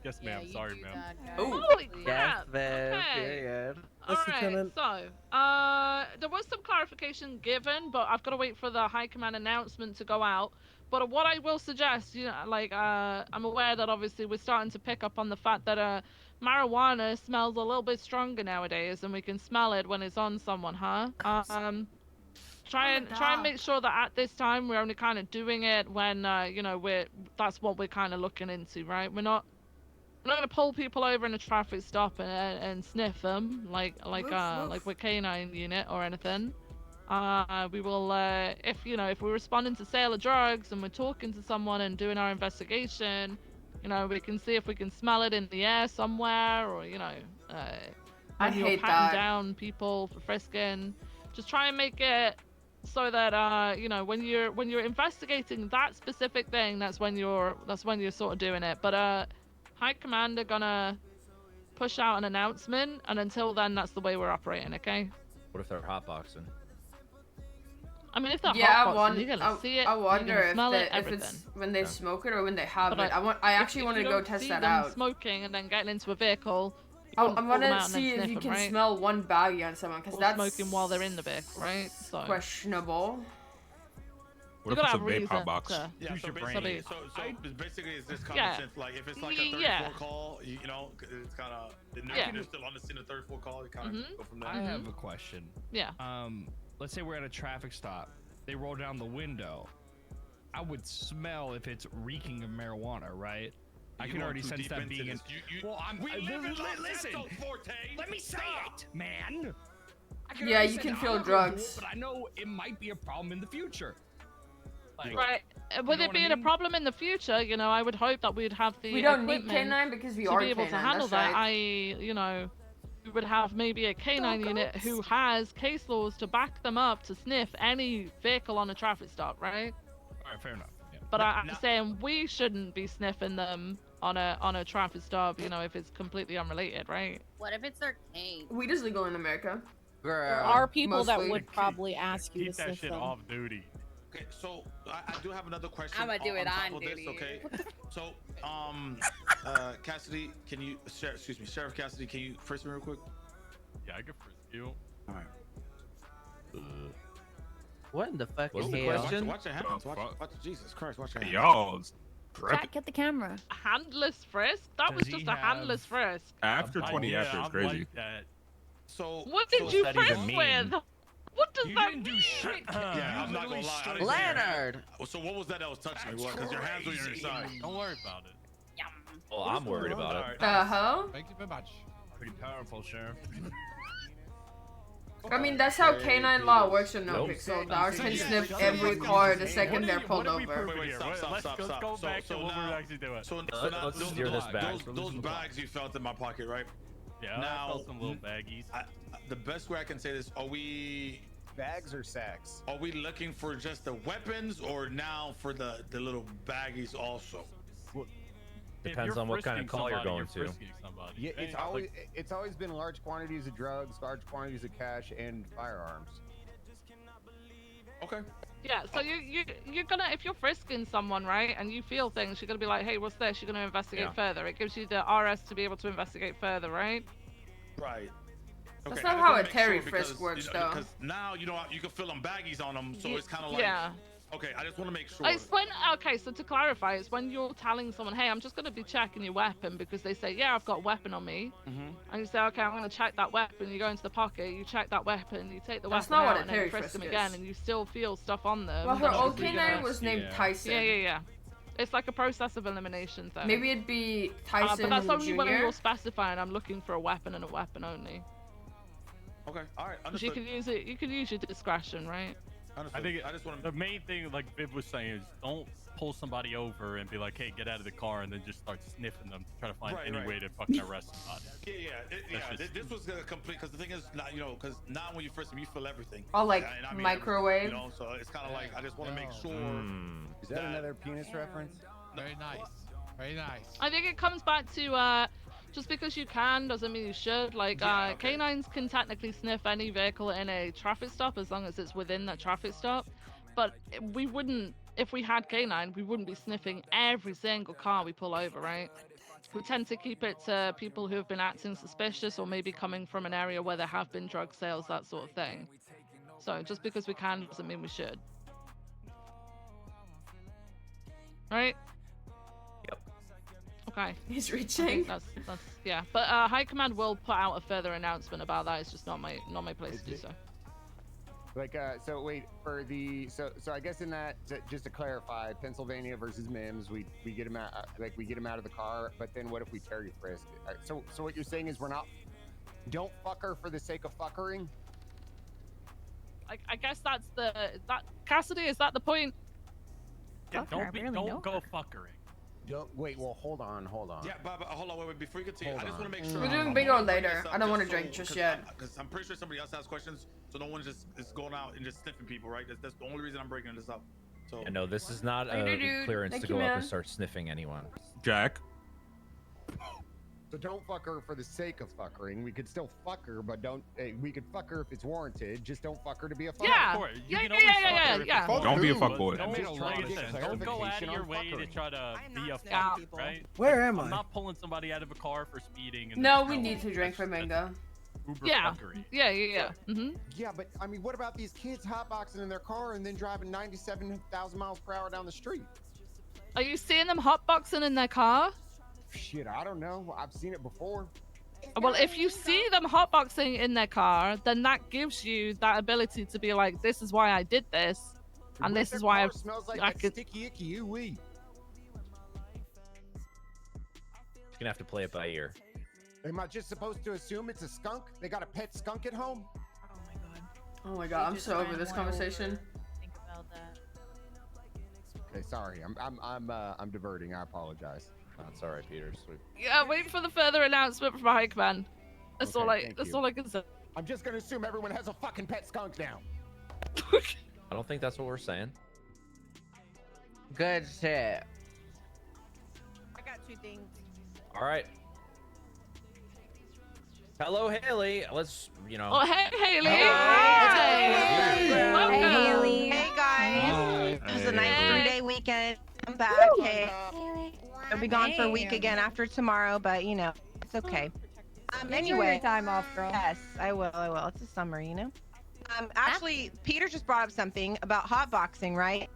Yes, ma'am. Sorry, ma'am. Holy Yes, crap! ma'am. Okay. Period. Alright, so, there was some clarification given, but I've got to wait for the high command announcement to go out. But what I will suggest, you know, like, I'm aware that obviously we're starting to pick up on the fact that, marijuana smells a little bit stronger nowadays, and we can smell it when it's on someone, huh? Try and make sure that at this time we're only kind of doing it when, you know, that's what we're kind of looking into, right? We're not gonna pull people over in a traffic stop and sniff them like we're canine unit or anything. We will if you know if we're responding to sale of drugs and we're talking to someone and doing our investigation, you know, we can see if we can smell it in the air somewhere, or you know, when you're patting down people for frisking, just try and make it so that you know, when you're investigating that specific thing, that's when you're sort of doing it. But High Command are gonna push out an announcement, and until then, that's the way we're operating, okay? What if they're hotboxing? I mean, if they're hotboxing, you're gonna see it, I wonder you're gonna smell it, if it's when they smoke it or when they have but it. I actually want to go test that out. Smoking and then getting into a vehicle. I want to see if you can smell one baggie on someone, because that's smoking while they're in the vehicle, right? So questionable. What if it's a vape hot box? Yeah, so basically, basically it's this common sense. Like if it's like a 34 call, you know, it's kind of they're still on the scene of 34 call. You kind of go from there. I have a question. Yeah. Let's say we're at a traffic stop. They roll down the window. I would smell if it's reeking of marijuana, right? I can already sense that being in. Well, listen. Let me say it, man. Yeah, you can feel drugs. But I know it might be a problem in the future. Like, right. With it being a problem in the future, you know, I would hope that we'd have the we don't need canine because we are to be able canine, to handle that's that. right. You know, we would have maybe a canine unit who has case laws to back them up to sniff any vehicle on a traffic stop, right? All right, fair enough. Yeah. But I'm saying we shouldn't be sniffing them on a traffic stop, you know, if it's completely unrelated, right? What if it's arcane? Weed is legal in America. There are people that would probably ask you to keep that shit off duty. Okay, so I do have another question. I'm gonna do it on This, duty. okay, so Cassidy, can you? Excuse me, Sheriff Cassidy, can you frisk me real quick? Yeah, I can frisk you. All right. What in the fuck is the hell? question? Watch your hands. Watch, Jesus Christ, watch your hands. Y'all. Jack, get the camera. Handless frisk? That was just a handless frisk. After 20 after is crazy. Like that. So what did you frisk with? What does that mean? Do shit. Yeah, I'm not gonna lie. Leonard. So what was that was touching me? Because your hands were on your side. Don't worry about it. Well, I'm worried about it. The hell? Thank you very much. Pretty powerful, Sheriff. I mean, that's how canine law works in NoPixel. Dogs can sniff every car the second they're pulled over. Wait, stop. Let's go back to what we're actually doing. So let's steer this back. Those bags you felt in my pocket, right? Yeah, I felt some little baggies. The best way I can say this, are we bags or sacks? Are we looking for just the weapons, or now for the little baggies also? Depends on what kind of call you're going to. Yeah, it's always been large quantities of drugs, large quantities of cash, and firearms. Okay. Yeah, so you're gonna, if you're frisking someone, right, and you feel things, you're gonna be like, hey, what's this? You're gonna investigate further. It gives you the RS to be able to investigate further, right? Right. Okay, that's not how a Terry frisk works, though. Because now you can feel them baggies on them, so it's kind of like. Yeah. Okay, I just want to make sure. It's when, okay, so to clarify, it's when you're telling someone, hey, I'm just going to be checking your weapon, because they say, yeah, I've got a weapon on me. And you say, okay, I'm going to check that weapon. You go into the pocket, you check that weapon, you take the weapon out, and then you frisk them again, and you still feel stuff on them. Well, her old canine was named Tyson. Yeah. It's like a process of elimination thing. Maybe it'd be Tyson but that's only Jr. when you're specifying, I'm looking for a weapon and a weapon only. Okay, alright, understood. You can use your discretion, right? I think I just want the main thing, like Viv was saying, is don't pull somebody over and be like, "Hey, get out of the car," and then just start sniffing them to try to find any way to fucking arrest somebody. This was gonna complete, because the thing is, not, because now when you frisk them, you feel everything. Oh, like microwave. So it's kind of like I just want to make sure. Is that another penis reference? Very nice. Very nice. I think it comes back to just because you can doesn't mean you should. Like, canines can technically sniff any vehicle in a traffic stop as long as it's within that traffic stop. But we wouldn't, if we had canine, we wouldn't be sniffing every single car we pull over, right? we tend to keep it to people who have been acting suspicious or maybe coming from an area where there have been drug sales, that sort of thing. So just because we can doesn't mean we should. Right? Yep. Okay. He's reaching. That's yeah. But High Command will put out a further announcement about that. It's just not my place to do so. Like, so wait for the so I guess in that just to clarify, Pennsylvania versus Mims, we get him out we get him out of the car, but then what if we Terry frisk? So what you're saying is don't fuck her for the sake of fuckering? I guess that's Cassidy. Is that the point? Yeah, don't go fuckering. Wait, well, hold on. Yeah, but hold on, wait, before you continue, I just want to make sure. We're doing bingo later. I don't want to drink just yet. Because I'm pretty sure somebody else has questions, so no one just is going out and just sniffing people, right? That's the only reason I'm breaking this up. So. Yeah, no, this is not a clearance to go up and start sniffing anyone. Jack. So don't fuck her for the sake of fuckering. We could still fuck her, but we could fuck her if it's warranted. Just don't fuck her to be a fucker. Yeah. Don't be a fuckboy. Don't go out of your way to try to be a fuck, right? Where am I? I'm not pulling somebody out of a car for speeding. No, we need to drink for mango. Yeah. Mm-hmm. Yeah, but I mean, what about these kids hotboxing in their car and then driving 97,000 miles per hour down the street? Are you seeing them hotboxing in their car? Shit, I don't know. I've seen it before. Well, if you see them hotboxing in their car, then that gives you that ability to be like, this is why I did this, and this is why smells like that sticky icky ooey. You're gonna have to play it by ear. Am I just supposed to assume it's a skunk? They got a pet skunk at home? Oh my god, I'm so over this conversation. Think about that. Okay, sorry. I'm diverting. I apologize. That's all right, Peter. Sweet. Yeah, wait for the further announcement from High Command. That's all I can say. I'm just gonna assume everyone has a fucking pet skunk now. I don't think that's what we're saying. Good shit. I got 2 things. All right. Hello, Haley. Let's, Oh, hey, Haley. Hey, Welcome. Haley. Hey, guys. It was a nice 3-day weekend. I'm back. Hey. I'll be gone for a week again after tomorrow, but you know, it's okay. Anyway, your time off, girl. Yes, I will. It's the summer, you know. Actually, Peter just brought up something about hotboxing, right?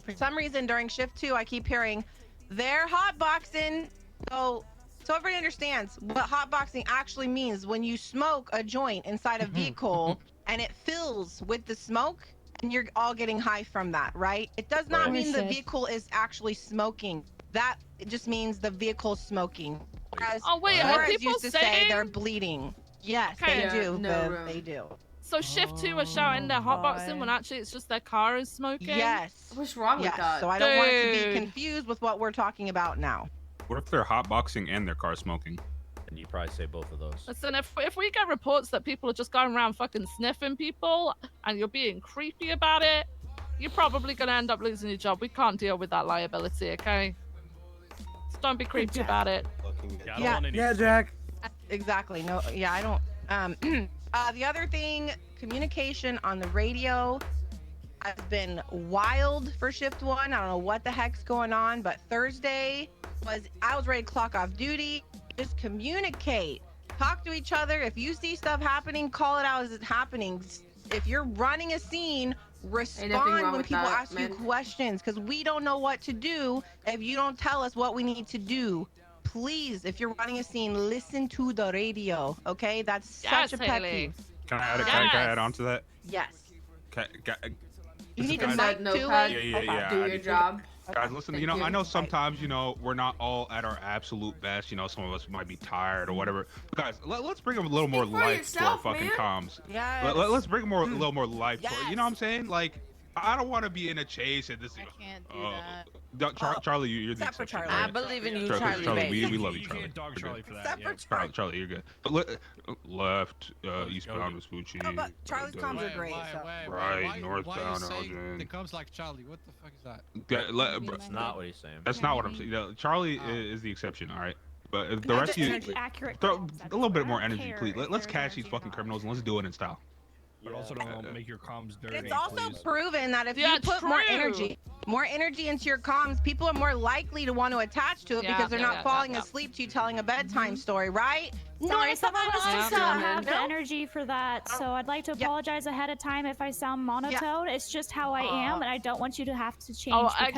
For some reason, during shift 2, I keep hearing they're hotboxing. So everybody understands what hotboxing actually means. When you smoke a joint inside a vehicle and it fills with the smoke, and you're all getting high from that, right? It does not mean the vehicle is actually smoking. That it just means the vehicle's smoking. Whereas, people used to say they're bleeding. Yes, they do. They do. So shift 2 are shouting they're hotboxing when actually it's just their car is smoking? Yes. What's wrong with that? So I don't want it to be confused with what we're talking about now. What if they're hotboxing and their car smoking? And you probably say both of those. Listen, if we get reports that people are just going around fucking sniffing people and you're being creepy about it, you're probably going to end up losing your job. We can't deal with that liability, okay? Just don't be creepy about it. Yeah, Jack. Exactly. No, yeah, I don't. The other thing, communication on the radio has been wild for shift 1. I don't know what the heck's going on, but Thursday I was ready to clock off duty. Just communicate. Talk to each other. If you see stuff happening, call it out as it's happening. If you're running a scene, respond when people ask you questions, because we don't know what to do if you don't tell us what we need to do. Please, if you're running a scene, listen to the radio, okay? That's such a pet peeve. Can I add on to that? Yes. You need to mic to yeah. Do your job. Guys, listen, I know sometimes, we're not all at our absolute best. Some of us might be tired or whatever. Guys, let's bring a little more life to our fucking comms. Yeah. Let's bring a little more life to it. You know what I'm saying? Like, I don't want to be in a chase and this. I can't do that. Charlie, you're the exception. Charlie. I believe in you, Charlie. We love you, Charlie. Dog Charlie for that. Charlie, you're good. But left, eastbound Vespucci. Oh, but Charlie's comms are great. Right, northbound Elgin. It comes like Charlie. What the fuck is that? That's not what he's saying. That's not what I'm saying. Charlie is the exception, all right? But the rest of you, throw a little bit more energy, please. Let's catch these fucking criminals and let's do it in style. But also don't make your comms dirty. It's also please. proven that if you put more energy into your comms, people are more likely to want to attach to it because they're not falling asleep to you telling a bedtime story, right? No, some of us just don't have the energy for that, so I'd like to apologize ahead of time if I sound monotone. It's just how I am, and I don't want you to have to change.